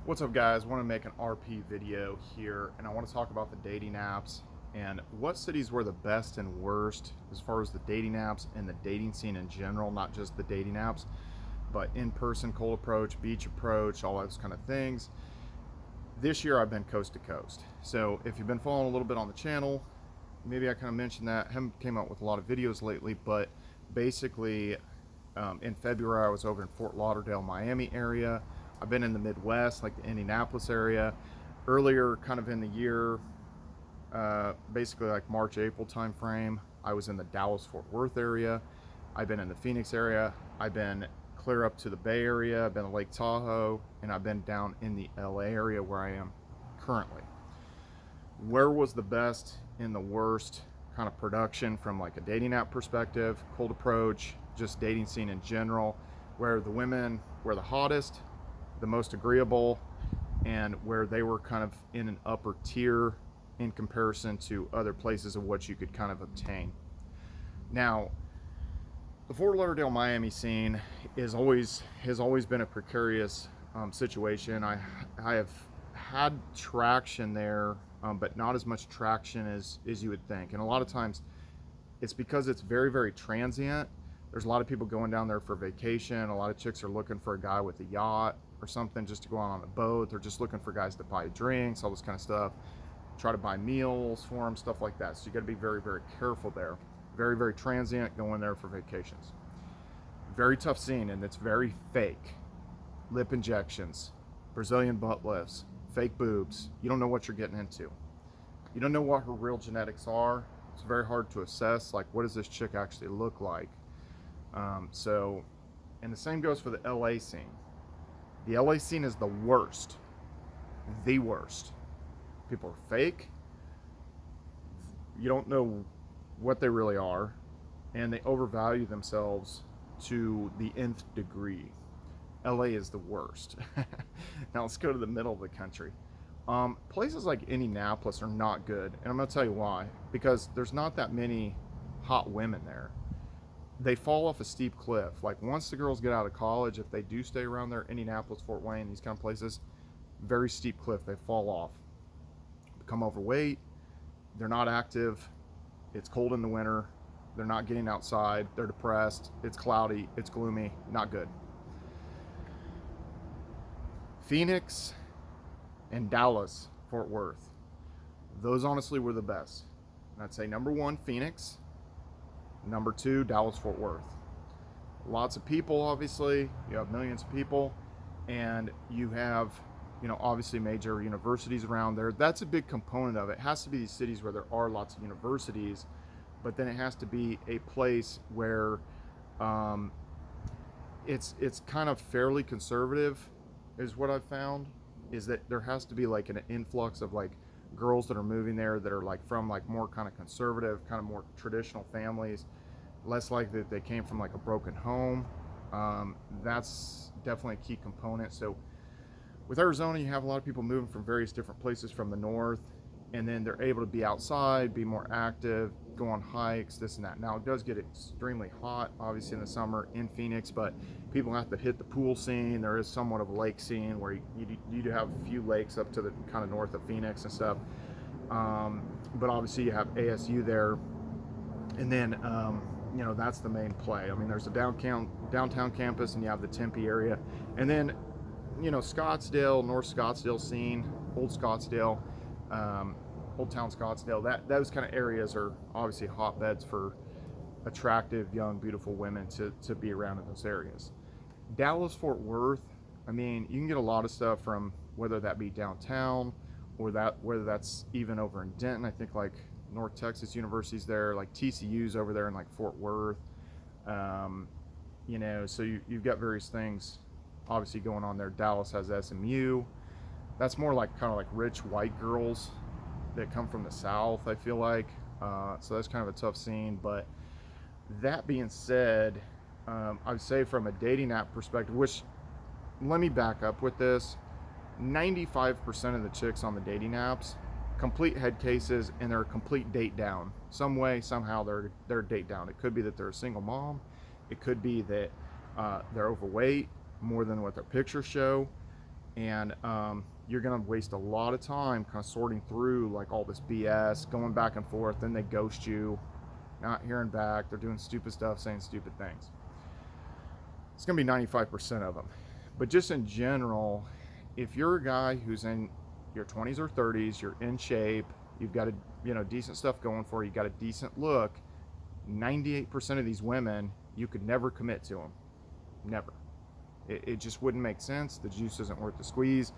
What's up, guys? I want to make an RP video here, and I want to talk about the dating apps and what cities were the best and worst as far as the dating apps and the dating scene in general, not just the dating apps, but in-person cold approach, beach approach, all those kind of things. This year I've been coast to coast. So if you've been following a little bit on the channel, maybe I kind of mentioned that. I haven't came out with a lot of videos lately, but basically in February I was over in Fort Lauderdale, Miami area. I've been in the Midwest, like the Indianapolis area. Earlier kind of in the year, basically like March, April time frame, I was in the Dallas Fort Worth area. I've been in the Phoenix area. I've been clear up to the Bay Area. I've been to Lake Tahoe, and I've been down in the LA area where I am currently. Where was the best and the worst kind of production from like a dating app perspective, cold approach, just dating scene in general, where the women were the hottest, the most agreeable, and where they were kind of in an upper tier in comparison to other places of what you could kind of obtain. Now, the Fort Lauderdale, Miami scene has always been a precarious situation. I have had traction there, but not as much traction as you would think. And a lot of times it's because it's very, very transient. There's a lot of people going down there for vacation. A lot of chicks are looking for a guy with a yacht or something just to go on a boat. They're just looking for guys to buy drinks, all this kind of stuff. Try to buy meals for them, stuff like that. So you got to be very, very careful there. Very, very transient, going there for vacations. Very tough scene, and it's very fake. Lip injections, Brazilian butt lifts, fake boobs. You don't know what you're getting into. You don't know what her real genetics are. It's very hard to assess, like, what does this chick actually look like? And the same goes for the LA scene. The LA scene is the worst. The worst. People are fake. You don't know what they really are, and they overvalue themselves to the nth degree. LA is the worst. Now let's go to the middle of the country. Places like Indianapolis are not good, and I'm going to tell you why. Because there's not that many hot women there. They fall off a steep cliff. Like, once the girls get out of college, if they do stay around there, Indianapolis, Fort Wayne, these kind of places, very steep cliff. They fall off, become overweight. They're not active. It's cold in the winter. They're not getting outside. They're depressed. It's cloudy. It's gloomy. Not good. Phoenix and Dallas, Fort Worth. Those honestly were the best. And I'd say number one, Phoenix. Number two, Dallas, Fort Worth. Lots of people, obviously. You have millions of people. And you have, obviously major universities around there. That's a big component of it. It has to be these cities where there are lots of universities, but then it has to be a place where it's kind of fairly conservative, is what I've found. Is that there has to be like an influx of like girls that are moving there that are like from like more kind of conservative, kind of more traditional families, less likely that they came from like a broken home. That's definitely a key component. So with Arizona, you have a lot of people moving from various different places from the north, and then they're able to be outside, be more active, go on hikes, this and that. Now, it does get extremely hot, obviously, in the summer in Phoenix, but people have to hit the pool scene. There is somewhat of a lake scene where you do have a few lakes up to the kind of north of Phoenix and stuff. But obviously, you have ASU there, and then, that's the main play. I mean, there's a downtown campus, and you have the Tempe area, and then, Scottsdale, North Scottsdale scene, Old Scottsdale, Old Town Scottsdale, those kind of areas are obviously hotbeds for attractive, young, beautiful women to be around in those areas. Dallas, Fort Worth, I mean, you can get a lot of stuff from whether that be downtown or whether that's even over in Denton. I think like North Texas University's there, like TCU's over there in like Fort Worth. So you've got various things obviously going on there. Dallas has SMU. That's more like kind of like rich white girls that come from the South, I feel like. So that's kind of a tough scene. But that being said, I would say from a dating app perspective, which, let me back up with this, 95% of the chicks on the dating apps complete head cases, and they're a complete date down. Some way, somehow, they're date down. It could be that they're a single mom. It could be that they're overweight more than what their pictures show. and you're gonna waste a lot of time kind of sorting through like all this BS, going back and forth. Then they ghost you, not hearing back. They're doing stupid stuff, saying stupid things. It's gonna be 95% of them. But just in general, if you're a guy who's in your 20s or 30s, you're in shape, you've got decent stuff going for you, got a decent look, 98% of these women, you could never commit to them. Never. It just wouldn't make sense. The juice isn't worth the squeeze.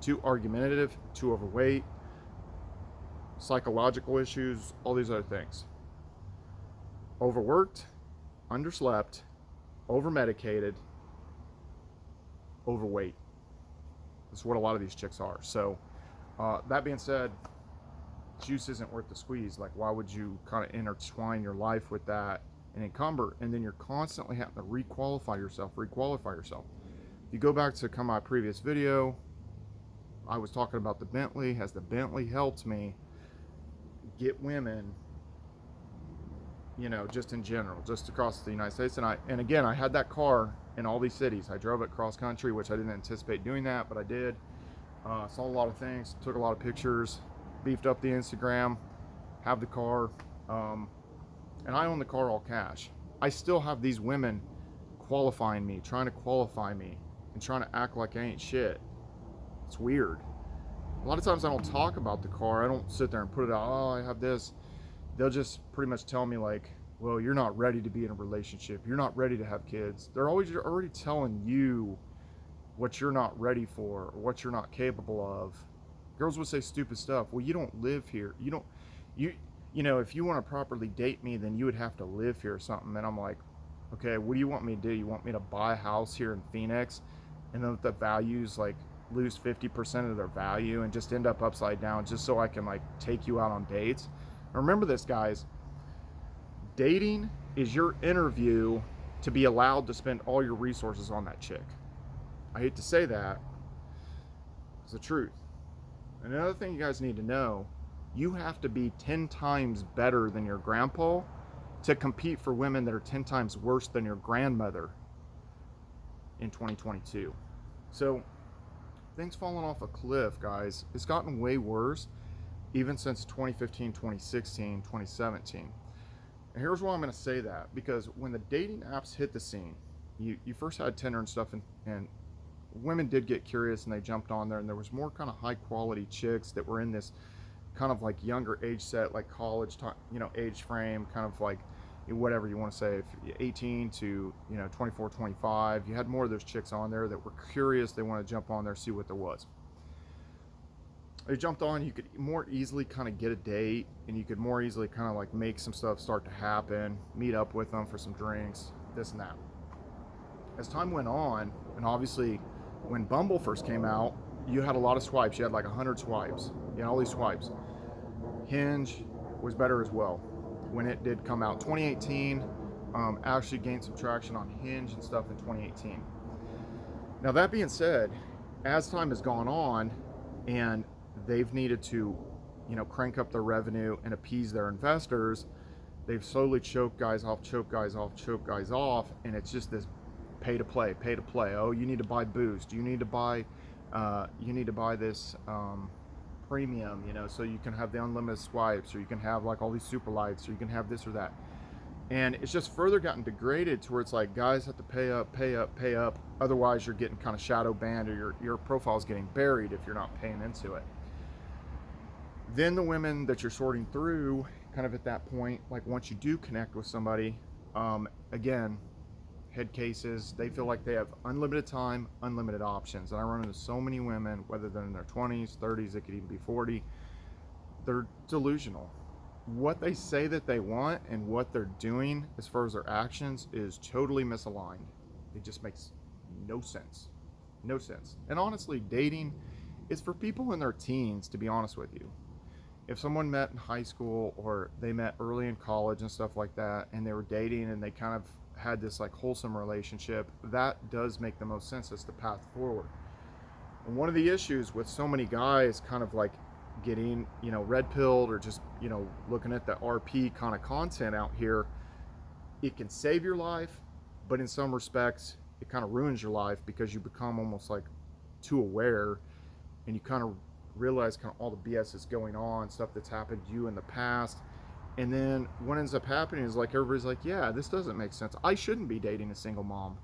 Too argumentative, too overweight, psychological issues, all these other things. Overworked, underslept, overmedicated, overweight. That's what a lot of these chicks are. So that being said, juice isn't worth the squeeze. Like, why would you kind of intertwine your life with that and encumber, and then you're constantly having to requalify yourself. If you go back to my previous video, I was talking about the Bentley. Has the Bentley helped me get women, just in general, just across the United States? And again, I had that car in all these cities. I drove it cross country, which I didn't anticipate doing that, but I did. Saw a lot of things, took a lot of pictures, beefed up the Instagram, have the car, and I own the car all cash. I still have these women qualifying me, trying to qualify me, and trying to act like I ain't shit. It's weird. A lot of times I don't talk about the car. I don't sit there and put it out, oh, I have this. They'll just pretty much tell me like, well, you're not ready to be in a relationship. You're not ready to have kids. They're already telling you what you're not ready for, or what you're not capable of. Girls would say stupid stuff. Well, you don't live here. If you want to properly date me, then you would have to live here or something. And I'm like, okay, what do you want me to do? You want me to buy a house here in Phoenix and then the values like lose 50% of their value and just end up upside down just so I can like take you out on dates? Now, remember this, guys. Dating is your interview to be allowed to spend all your resources on that chick. I hate to say that. It's the truth. Another thing you guys need to know, you have to be 10 times better than your grandpa to compete for women that are 10 times worse than your grandmother in 2022. So things falling off a cliff, guys. It's gotten way worse even since 2015, 2016, 2017. And here's why I'm going to say that. Because when the dating apps hit the scene, you first had Tinder and stuff, and women did get curious and they jumped on there, and there was more kind of high quality chicks that were in this kind of like younger age set, like college age frame, kind of like whatever you want to say, 18 to 24, 25. You had more of those chicks on there that were curious. They want to jump on there, see what there was. They jumped on, you could more easily kind of get a date, and you could more easily kind of like make some stuff start to happen, meet up with them for some drinks, this and that. As time went on, and obviously when Bumble first came out, you had a lot of swipes. You had like 100 swipes. You had all these swipes. Hinge was better as well when it did come out. 2018 actually gained some traction on Hinge and stuff in 2018. Now, that being said, as time has gone on and they've needed to crank up their revenue and appease their investors, they've slowly choked guys off, and it's just this pay to play. Oh, you need to buy Boost, you need to buy this premium, so you can have the unlimited swipes, or you can have like all these super likes, or you can have this or that. And it's just further gotten degraded to where it's like guys have to pay up, otherwise you're getting kind of shadow banned, or your profile's getting buried if you're not paying into it. Then the women that you're sorting through kind of at that point, like once you do connect with somebody, again, head cases, they feel like they have unlimited time, unlimited options. And I run into so many women, whether they're in their 20s, 30s, it could even be 40, they're delusional. What they say that they want and what they're doing as far as their actions is totally misaligned. It just makes no sense. And honestly, dating is for people in their teens, to be honest with you. If someone met in high school, or they met early in college and stuff like that, and they were dating and they kind of had this like wholesome relationship, that does make the most sense as the path forward. And one of the issues with so many guys kind of like getting red pilled, or just looking at the RP kind of content out here, it can save your life, but in some respects it kind of ruins your life, because you become almost like too aware, and you kind of realize kind of all the BS is going on, stuff that's happened to you in the past. And then what ends up happening is like everybody's like, yeah, this doesn't make sense. I shouldn't be dating a single mom.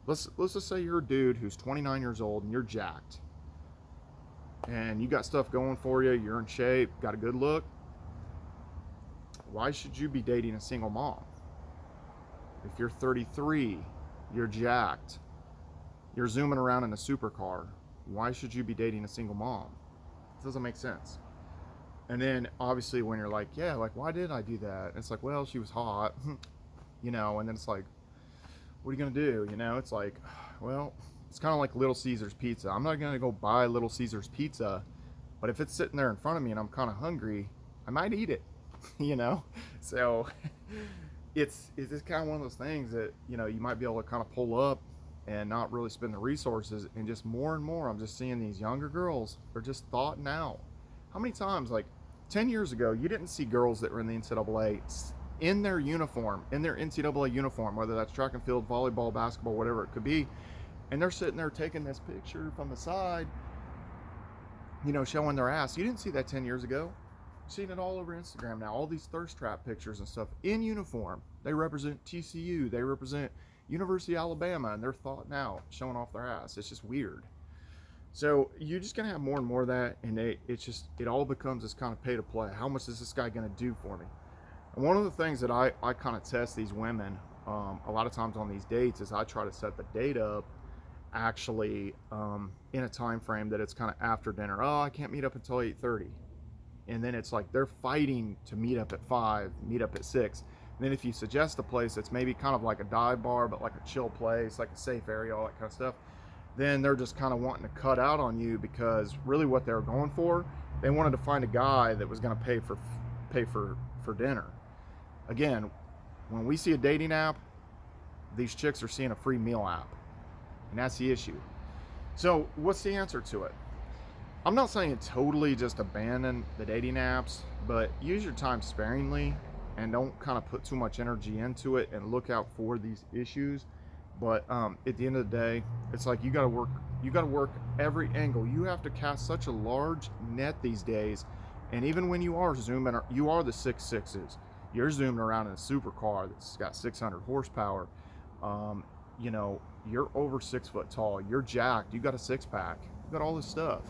Let's just say you're a dude who's 29 years old and you're jacked. And you got stuff going for you, you're in shape, got a good look. Why should you be dating a single mom? If you're 33, you're jacked, you're zooming around in a supercar, why should you be dating a single mom? It doesn't make sense. And then obviously when you're like, yeah, like, why did I do that? And it's like, well, she was hot, you know, and then it's like, what are you going to do? You know, it's like, well, it's kind of like Little Caesars pizza. I'm not going to go buy Little Caesars pizza, but if it's sitting there in front of me and I'm kind of hungry, I might eat it, you know? So it's just kind of one of those things that, you know, you might be able to kind of pull up and not really spend the resources. And just more and more, I'm just seeing these younger girls are just thawing out. How many times, like 10 years ago, you didn't see girls that were in the NCAA in their uniform, in their NCAA uniform, whether that's track and field, volleyball, basketball, whatever it could be, and they're sitting there taking this picture from the side, you know, showing their ass. You didn't see that 10 years ago. You're seeing it all over Instagram now, all these thirst trap pictures and stuff in uniform. They represent TCU, they represent University of Alabama, and they're thawing out, showing off their ass. It's just weird. So you're just gonna have more and more of that, and it all becomes this kind of pay to play. How much is this guy gonna do for me? And one of the things that I kind of test these women a lot of times on these dates is I try to set the date up actually in a time frame that it's kind of after dinner. Oh, I can't meet up until 8:30, and then it's like they're fighting to meet up at 5, meet up at 6. And then if you suggest a place that's maybe kind of like a dive bar, but like a chill place, like a safe area, all that kind of stuff, then they're just kind of wanting to cut out on you, because really what they were going for, they wanted to find a guy that was going to pay for dinner. Again, when we see a dating app, these chicks are seeing a free meal app, and that's the issue. So what's the answer to it? I'm not saying totally just abandon the dating apps, but use your time sparingly and don't kind of put too much energy into it, and look out for these issues. But at the end of the day, it's like you got to work every angle. You have to cast such a large net these days. And even when you are zooming, you are the 6'6s. You're zooming around in a supercar that's got 600 horsepower. You know, you're over 6 foot tall. You're jacked. You got a 6-pack. You got all this stuff.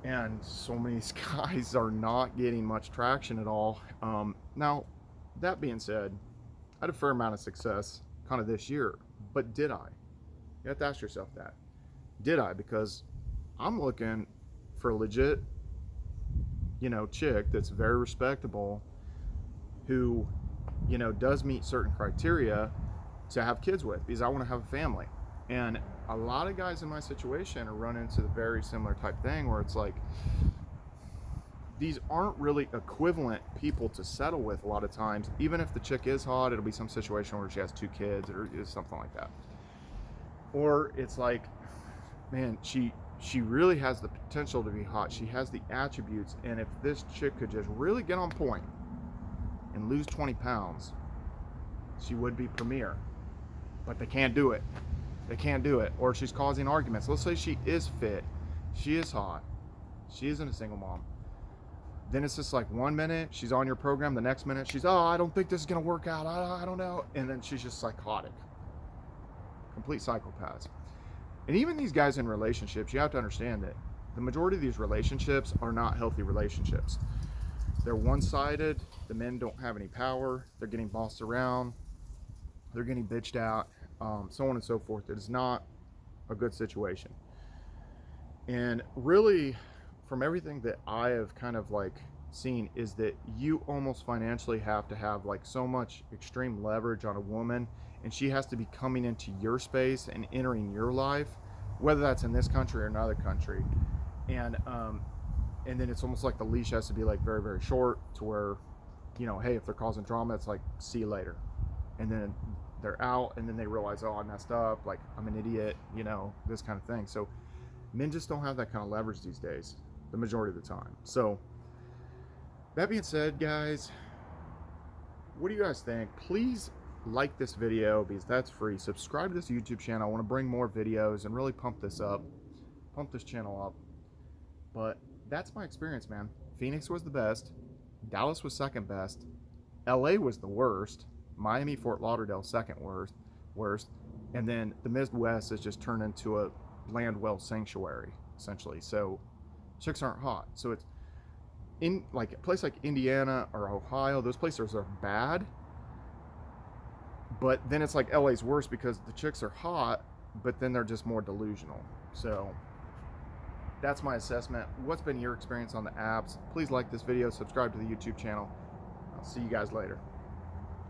And so many guys are not getting much traction at all. Now, that being said, I had a fair amount of success kind of this year, but did I? You have to ask yourself that. Did I? Because I'm looking for a legit, you know, chick that's very respectable, who, you know, does meet certain criteria to have kids with, because I want to have a family. And a lot of guys in my situation are running into the very similar type thing, where it's like, these aren't really equivalent people to settle with a lot of times. Even if the chick is hot, it'll be some situation where she has 2 kids or something like that. Or it's like, man, she really has the potential to be hot. She has the attributes, and if this chick could just really get on point and lose 20 pounds, she would be premier. But they can't do it. They can't do it. Or she's causing arguments. Let's say she is fit, she is hot, she isn't a single mom. Then it's just like 1 minute she's on your program, the next minute she's, oh, I don't think this is gonna work out, I don't know. And then she's just psychotic. Complete psychopaths. And even these guys in relationships, you have to understand that the majority of these relationships are not healthy relationships. They're one-sided. The men don't have any power. They're getting bossed around. They're getting bitched out, so on and so forth. It is not a good situation. And really, from everything that I have kind of like seen, is that you almost financially have to have like so much extreme leverage on a woman, and she has to be coming into your space and entering your life, whether that's in this country or another country. And then it's almost like the leash has to be like very, very short, to where, you know, hey, if they're causing drama, it's like, see you later. And then they're out, and then they realize, oh, I messed up, like I'm an idiot, you know, this kind of thing. So men just don't have that kind of leverage these days, the majority of the time. So that being said, guys, what do you guys think? Please like this video because that's free. Subscribe to this YouTube channel. I want to bring more videos and really pump this channel up. But that's my experience, man. Phoenix was the best. Dallas was second best. LA was the worst. Miami, Fort Lauderdale, second worst. And then the Midwest has just turned into a land well sanctuary, essentially. So chicks aren't hot. So it's in like a place like Indiana or Ohio, those places are bad. But then it's like LA's worse because the chicks are hot, but then they're just more delusional. So that's my assessment. What's been your experience on the apps? Please like this video, subscribe to the YouTube channel. I'll see you guys later.